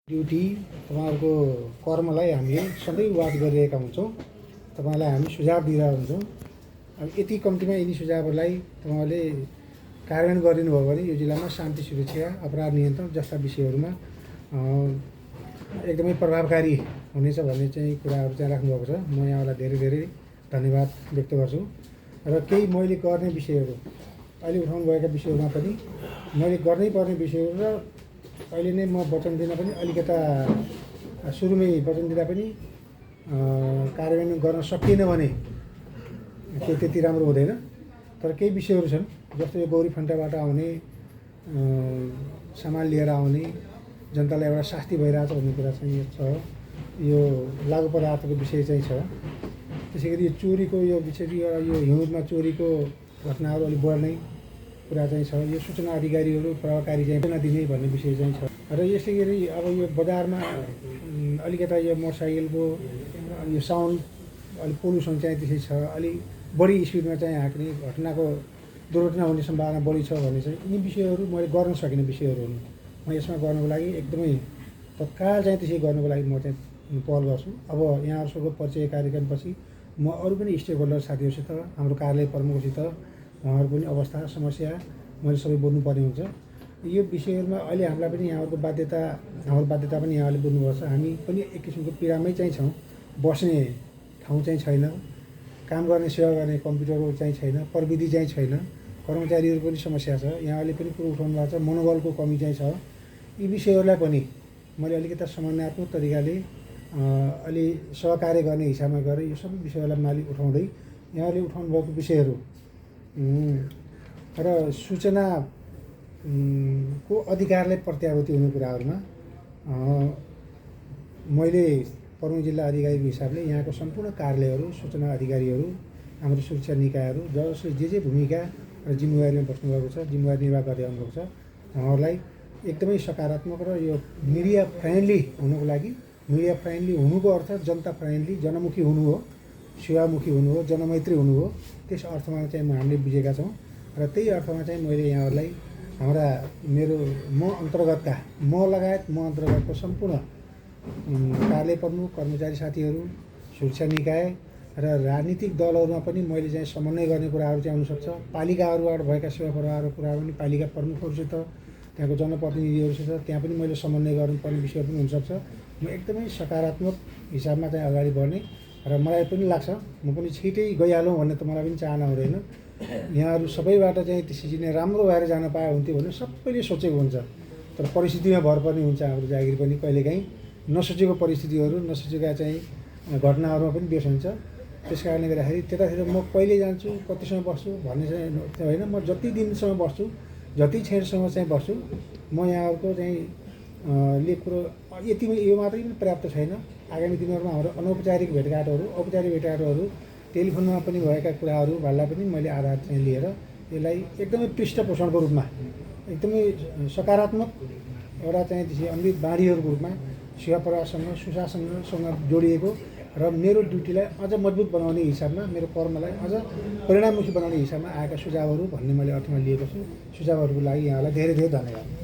Duty तपाईँहरूको कर्मलाई हामीले सधैँ वाच गरिरहेका हुन्छौँ। तपाईँलाई हामी सुझाव दिइरहेका हुन्छौँ। अब यति कम्तीमा यिनी सुझावहरूलाई तपाईँले कार्यान्वयन गरिदिनुभयो भने यो जिल्लामा शान्ति सुरक्षा अपराध नियन्त्रण जस्ता विषयहरूमा एकदमै प्रभावकारी हुनेछ भन्ने चाहिँ कुराहरू चाहिँ राख्नुभएको छ। म यहाँलाई धेरै धेरै धन्यवाद व्यक्त गर्छु। र केही मैले गर्ने विषयहरू अहिले उठाउनु भएका विषयहरूमा पनि मैले गर्नै पर्ने विषयहरू र अहिले नै म वचन दिन पनि अलिकता सुरुमै वचन दिँदा पनि कार्यान्वयन गर्न सकिएन भने त्यो त्यति राम्रो हुँदैन। तर केही विषयहरू छन् जस्तो यो गौरी फन्टाबाट आउने सामान लिएर आउने जनतालाई एउटा शास्ति भइरहेछ भन्ने कुरा चाहिँ छ। यो लागु पदार्थको विषय चाहिँ छ। त्यसै गरी यो चोरीको यो विषय यो हिउँदमा चोरीको घटनाहरू अलिक बढ्ने कुरा चाहिँ छ। यो सूचना अधिकारीहरू प्रभावकारी चाहिँ सूचना दिने भन्ने विषय चाहिँ छ। र यसै गरी अब यो बजारमा अलिकता यो मोटरसाइकलको यो साउन्ड अलिक पोल्युसन चाहिँ त्यसै छ। अलिक बढी स्पिडमा चाहिँ हाँक्ने घटनाको दुर्घटना हुने सम्भावना बढी छ भन्ने चाहिँ यी विषयहरू मैले गर्न सकिने विषयहरू हुन्। म यसमा गर्नको लागि एकदमै तत्काल चाहिँ त्यसै गर्नको लागि म चाहिँ पहल गर्छु। अब यहाँहरूसँग परिचय कार्यक्रमपछि म अरू पनि स्टेक होल्डर साथीहरूसित हाम्रो कार्यालय प्रमुखसित उहाँहरू पनि अवस्था समस्या मैले सबै बोल्नुपर्ने हुन्छ। यो विषयहरूमा अहिले हामीलाई पनि यहाँहरूको बाध्यता हाम्रो बाध्यता पनि यहाँले बुझ्नुपर्छ। हामी पनि एक किसिमको पीडामै चाहिँ छौँ। बस्ने ठाउँ चाहिँ छैन, काम गर्ने सेवा गर्ने कम्प्युटरहरू चाहिँ छैन, प्रविधि चाहिँ छैन, कर्मचारीहरू पनि समस्या छ। यहाँले पनि कुरो उठाउनु भएको छ, मनोबलको कमी चाहिँ छ। यी विषयहरूलाई पनि मैले अलिकता समन्वयात्मक तरिकाले अलि सहकार्य गर्ने हिसाबमा गरेर यो सबै विषयहरूलाई मैले उठाउँदै यहाँले उठाउनु भएको विषयहरू र सूचना को अधिकारलाई प्रत्याभूति हुने कुराहरूमा मैले प्रमुख जिल्ला अधिकारीको हिसाबले यहाँको सम्पूर्ण कार्यालयहरू सूचना अधिकारीहरू हाम्रो सुरक्षा निकायहरू जसले जे भूमिका र जिम्मेवारीमा बस्नुभएको छ, जिम्मेवारी निर्वाह गर्दै आउनुभएको छ, उहाँहरूलाई एकदमै सकारात्मक र यो मिडिया फ्रेन्डली हुनुको लागि मिडिया फ्रेन्डली हुनुको अर्थ जनता फ्रेन्डली जनमुखी हुनु हो, सेवामुखी हुनु हो, जनमैत्री हुनु हो। त्यस अर्थमा चाहिँ हामीले बुझेका छौँ र त्यही अर्थमा चाहिँ मैले यहाँहरूलाई हाम्रा म अन्तर्गतको सम्पूर्ण कार्यालय प्रमुख कर्मचारी साथीहरू सुरक्षा निकाय र राजनीतिक दलहरूमा पनि मैले चाहिँ समन्वय गर्ने कुराहरू चाहिँ आउनसक्छ। पालिकाहरूबाट भएका सेवा प्रवाहको कुराहरू पनि पालिका प्रमुखहरूसित त्यहाँको जनप्रतिनिधिहरूसित त्यहाँ पनि मैले समन्वय गर्नुपर्ने विषयहरू पनि हुनसक्छ। म एकदमै सकारात्मक हिसाबमा चाहिँ अगाडि बढ्ने र मलाई पनि लाग्छ म पनि छिटै गइहालौँ भन्ने त मलाई पनि चाहना हुँदैन। यहाँहरू सबैबाट चाहिँ त्यसरी नै राम्रो भएर जान पाए हुन्थ्यो भने सबैले सोचेको हुन्छ। तर परिस्थितिमा भर पर्ने हुन्छ हाम्रो जागिर पनि कहिलेकाहीँ नसोचेको परिस्थितिहरू नसोचेका चाहिँ घटनाहरूमा पनि बेस हुन्छ। त्यस कारणले गर्दाखेरि त्यतातिर म कहिले जान्छु कति समय बस्छु भन्ने चाहिँ होइन। म जति दिनसम्म बस्छु जति क्षणसम्म चाहिँ बस्छु म यहाँहरूको चाहिँ कुरो यति यो मात्रै पनि पर्याप्त छैन। आगामी दिनहरूमा हाम्रो अनौपचारिक भेटघाटहरू औपचारिक भेटघाटहरू टेलिफोनमा पनि भएका कुराहरूलाई पनि मैले आधार चाहिँ लिएर यसलाई एकदमै पृष्ठपोषणको रूपमा एकदमै सकारात्मक एउटा चाहिँ त्यसै अमृत बाणीहरूको रूपमा सेवा प्रवाहसँग सुशासनसँग जोडिएको र मेरो ड्युटीलाई अझ मजबुत बनाउने हिसाबमा मेरो कर्मलाई अझ परिणाममुखी बनाउने हिसाबमा आएका सुझावहरू भन्ने मैले अर्थमा लिएको छु। सुझावहरूको लागि यहाँलाई धेरै धेरै धन्यवाद।